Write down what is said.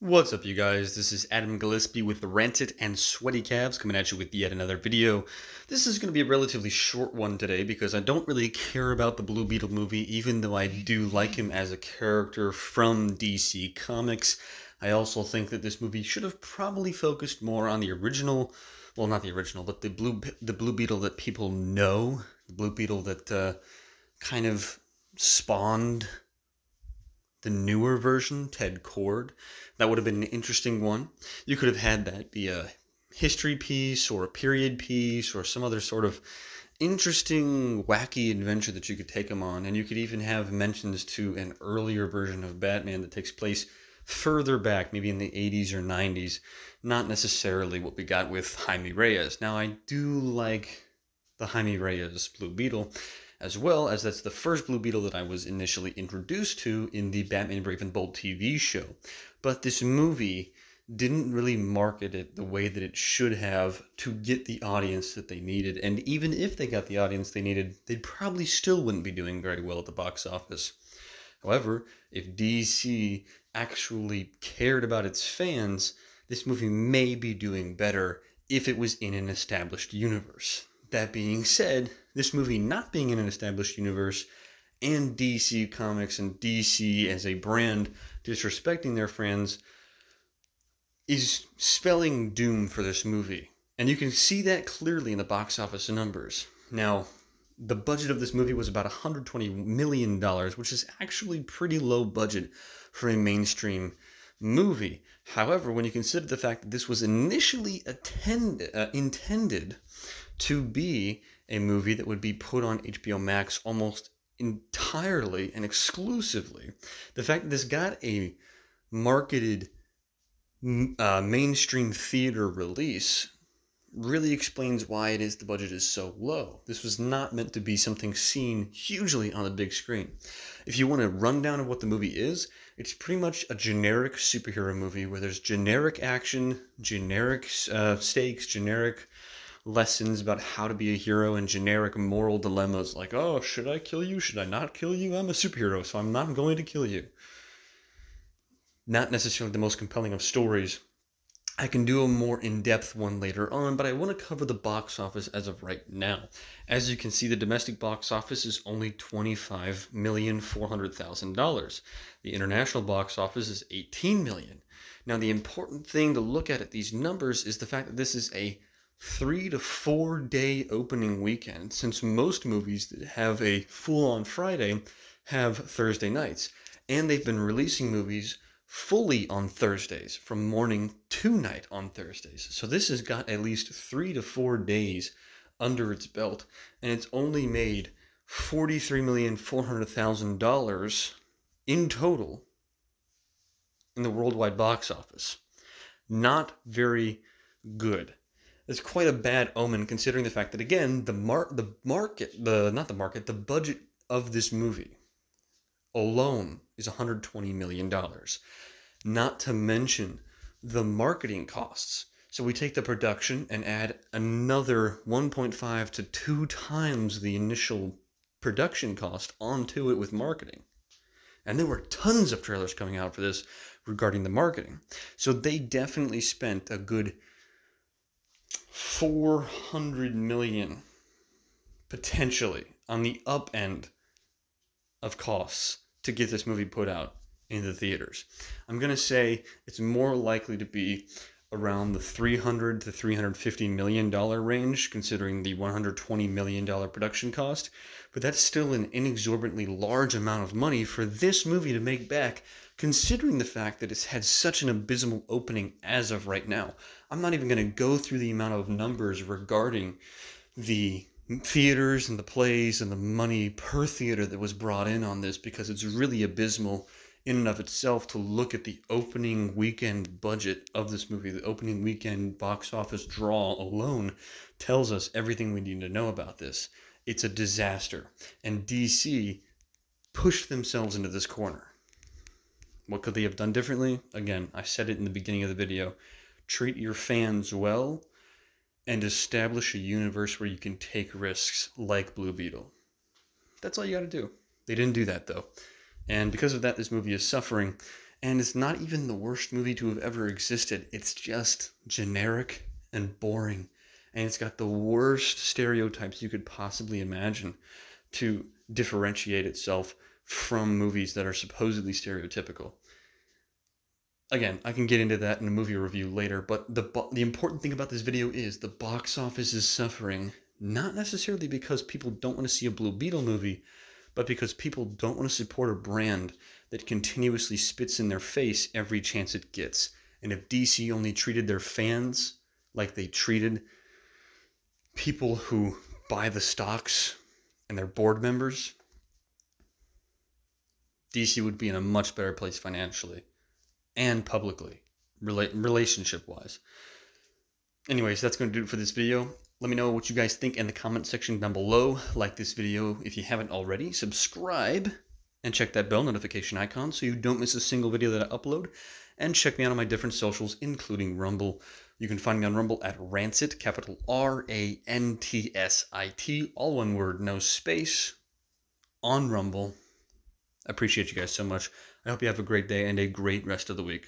What's up, you guys? This is Adam Gillespie with the Ranted and Sweaty Calves coming at you with yet another video. This is going to be a relatively short one today because I don't really care about the Blue Beetle movie, even though I do like him as a character from DC Comics. I also think that this movie should have probably focused more on the original, well, not the original, but the Blue Beetle that people know, the Blue Beetle that kind of spawned the newer version, Ted Kord. That would have been an interesting one. You could have had that be a history piece or a period piece or some other sort of interesting, wacky adventure that you could take him on. And you could even have mentions to an earlier version of Batman that takes place further back, maybe in the 80s or 90s. Not necessarily what we got with Jaime Reyes. Now, I do like the Jaime Reyes Blue Beetle, as well as that's the first Blue Beetle that I was initially introduced to in the Batman Brave and Bold TV show. But this movie didn't really market it the way that it should have to get the audience that they needed. And even if they got the audience they needed, they probably still wouldn't be doing very well at the box office. However, if DC actually cared about its fans, this movie may be doing better if it was in an established universe. That being said, this movie not being in an established universe and DC Comics and DC as a brand disrespecting their fans is spelling doom for this movie. And you can see that clearly in the box office numbers. Now, the budget of this movie was about $120 million, which is actually pretty low budget for a mainstream movie. However, when you consider the fact that this was initially intended to be a movie that would be put on HBO Max almost entirely and exclusively, the fact that this got a marketed mainstream theater release really explains why it is the budget is so low. This was not meant to be something seen hugely on the big screen. If you want a rundown of what the movie is, it's pretty much a generic superhero movie where there's generic action, generic stakes, generic lessons about how to be a hero, and generic moral dilemmas like, oh, should I kill you? Should I not kill you? I'm a superhero, so I'm not going to kill you. Not necessarily the most compelling of stories. I can do a more in-depth one later on, but I want to cover the box office as of right now. As you can see, the domestic box office is only $25,400,000. The international box office is $18 million. Now, the important thing to look at these numbers is the fact that this is a 3 to 4 day opening weekend, since most movies that have a full-on Friday have Thursday nights. And they've been releasing movies fully on Thursdays, from morning to night on Thursdays. So this has got at least 3 to 4 days under its belt, and it's only made $43,400,000 in total in the worldwide box office. Not very good. It's quite a bad omen, considering the fact that, again, the budget of this movie alone is $120 million. Not to mention the marketing costs. So we take the production and add another 1.5 to 2 times the initial production cost onto it with marketing. And there were tons of trailers coming out for this regarding the marketing. So they definitely spent a good $400 million potentially on the up end of costs to get this movie put out in the theaters. I'm going to say it's more likely to be around the $300 to $350 million range, considering the $120 million production cost. But that's still an inexorbitantly large amount of money for this movie to make back, considering the fact that it's had such an abysmal opening as of right now. I'm not even going to go through the amount of numbers regarding the theaters and the plays and the money per theater that was brought in on this, because it's really abysmal in and of itself to look at the opening weekend budget of this movie. The opening weekend box office draw alone tells us everything we need to know about this. It's a disaster, and DC pushed themselves into this corner. What could they have done differently? Again, I said it in the beginning of the video. Treat your fans well and establish a universe where you can take risks like Blue Beetle. That's all you got to do. They didn't do that, though. And because of that, this movie is suffering. And it's not even the worst movie to have ever existed. It's just generic and boring. And it's got the worst stereotypes you could possibly imagine to differentiate itself from movies that are supposedly stereotypical. Again, I can get into that in a movie review later, but the important thing about this video is the box office is suffering, not necessarily because people don't want to see a Blue Beetle movie, but because people don't want to support a brand that continuously spits in their face every chance it gets. And if DC only treated their fans like they treated people who buy the stocks and their board members, DC would be in a much better place financially and publicly, relationship-wise. Anyways, that's going to do it for this video. Let me know what you guys think in the comment section down below. Like this video if you haven't already. Subscribe and check that bell notification icon so you don't miss a single video that I upload. And check me out on my different socials, including Rumble. You can find me on Rumble at Rancit, capital R-A-N-T-S-I-T, all one word, no space, on Rumble. I appreciate you guys so much. I hope you have a great day and a great rest of the week.